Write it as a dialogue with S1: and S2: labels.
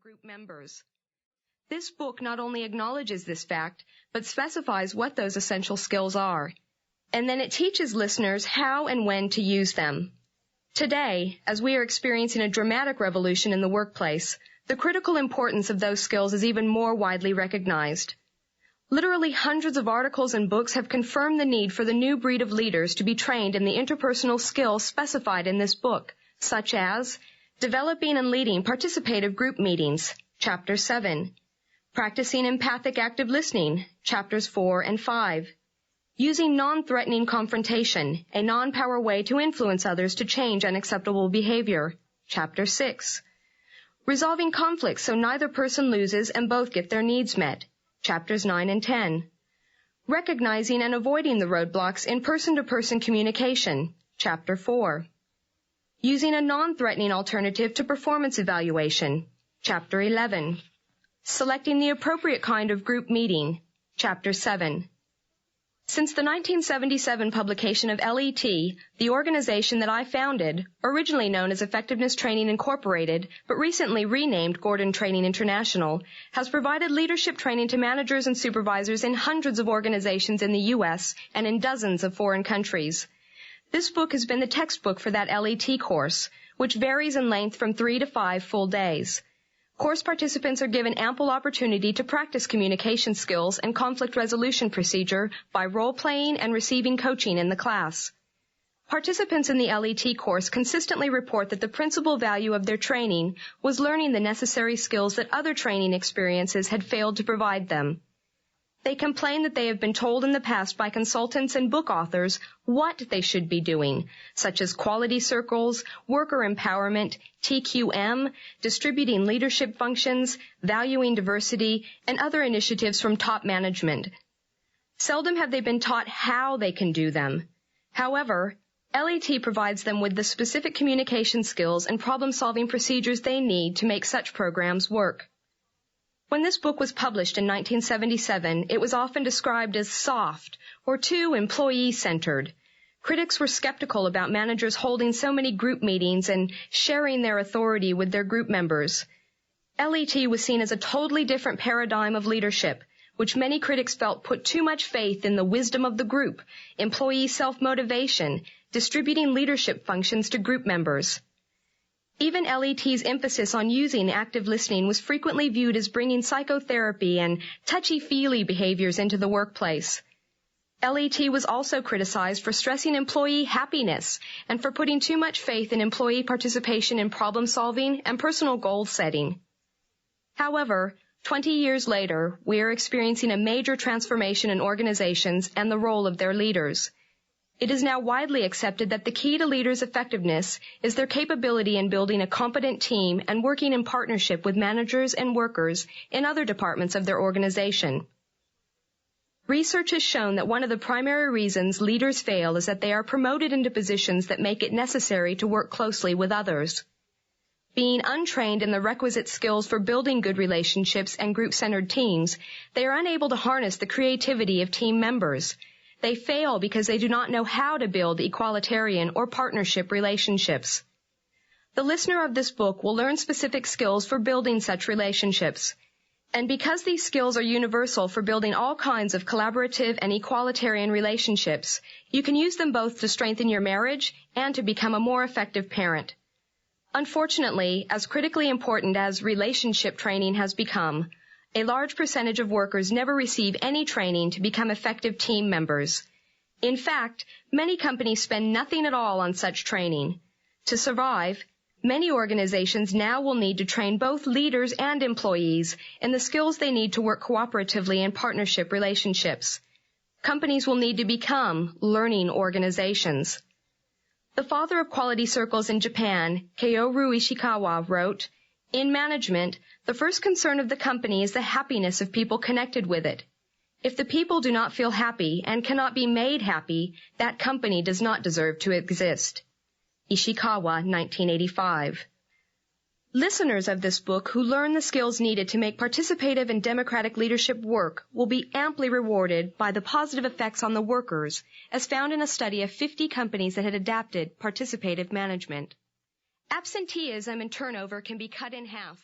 S1: group members. This book not only acknowledges this fact, but specifies what those essential skills are, and then it teaches listeners how and when to use them. Today, as we are experiencing a dramatic revolution in the workplace, the critical importance of those skills is even more widely recognized. Literally hundreds of articles and books have confirmed the need for the new breed of leaders to be trained in the interpersonal skills specified in this book, such as developing and leading participative group meetings, Chapter 7, practicing empathic active listening, Chapters 4 and 5, using non-threatening confrontation, a non-power way to influence others to change unacceptable behavior, Chapter 6, resolving conflicts so neither person loses and both get their needs met, Chapters 9 and 10, recognizing and avoiding the roadblocks in person-to-person communication, Chapter 4, using a non-threatening alternative to performance evaluation, Chapter 11, selecting the appropriate kind of group meeting, Chapter 7. Since the 1977 publication of L.E.T., the organization that I founded, originally known as Effectiveness Training Incorporated, but recently renamed Gordon Training International, has provided leadership training to managers and supervisors in hundreds of organizations in the U.S. and in dozens of foreign countries. This book has been the textbook for that L.E.T. course, which varies in length from 3 to 5 full days. Course participants are given ample opportunity to practice communication skills and conflict resolution procedure by role-playing and receiving coaching in the class. Participants in the L.E.T. course consistently report that the principal value of their training was learning the necessary skills that other training experiences had failed to provide them. They complain that they have been told in the past by consultants and book authors what they should be doing, such as quality circles, worker empowerment, TQM, distributing leadership functions, valuing diversity, and other initiatives from top management. Seldom have they been taught how they can do them. However, L.E.T. provides them with the specific communication skills and problem-solving procedures they need to make such programs work. When this book was published in 1977, it was often described as soft or too employee-centered. Critics were skeptical about managers holding so many group meetings and sharing their authority with their group members. L.E.T. was seen as a totally different paradigm of leadership, which many critics felt put too much faith in the wisdom of the group, employee self-motivation, distributing leadership functions to group members. Even L.E.T.'s emphasis on using active listening was frequently viewed as bringing psychotherapy and touchy-feely behaviors into the workplace. L.E.T. was also criticized for stressing employee happiness and for putting too much faith in employee participation in problem-solving and personal goal setting. However, 20 years later, we are experiencing a major transformation in organizations and the role of their leaders. It is now widely accepted that the key to leaders' effectiveness is their capability in building a competent team and working in partnership with managers and workers in other departments of their organization. Research has shown that one of the primary reasons leaders fail is that they are promoted into positions that make it necessary to work closely with others. Being untrained in the requisite skills for building good relationships and group-centered teams, they are unable to harness the creativity of team members. They fail because they do not know how to build equalitarian or partnership relationships. The listener of this book will learn specific skills for building such relationships. And because these skills are universal for building all kinds of collaborative and equalitarian relationships, you can use them both to strengthen your marriage and to become a more effective parent. Unfortunately, as critically important as relationship training has become, a large percentage of workers never receive any training to become effective team members. In fact, many companies spend nothing at all on such training. To survive, many organizations now will need to train both leaders and employees in the skills they need to work cooperatively in partnership relationships. Companies will need to become learning organizations. The father of quality circles in Japan, Kaoru Ishikawa, wrote, "In management, the first concern of the company is the happiness of people connected with it. If the people do not feel happy and cannot be made happy, that company does not deserve to exist." Ishikawa, 1985. Listeners of this book who learn the skills needed to make participative and democratic leadership work will be amply rewarded by the positive effects on the workers, as found in a study of 50 companies that had adapted participative management. Absenteeism and turnover can be cut in half.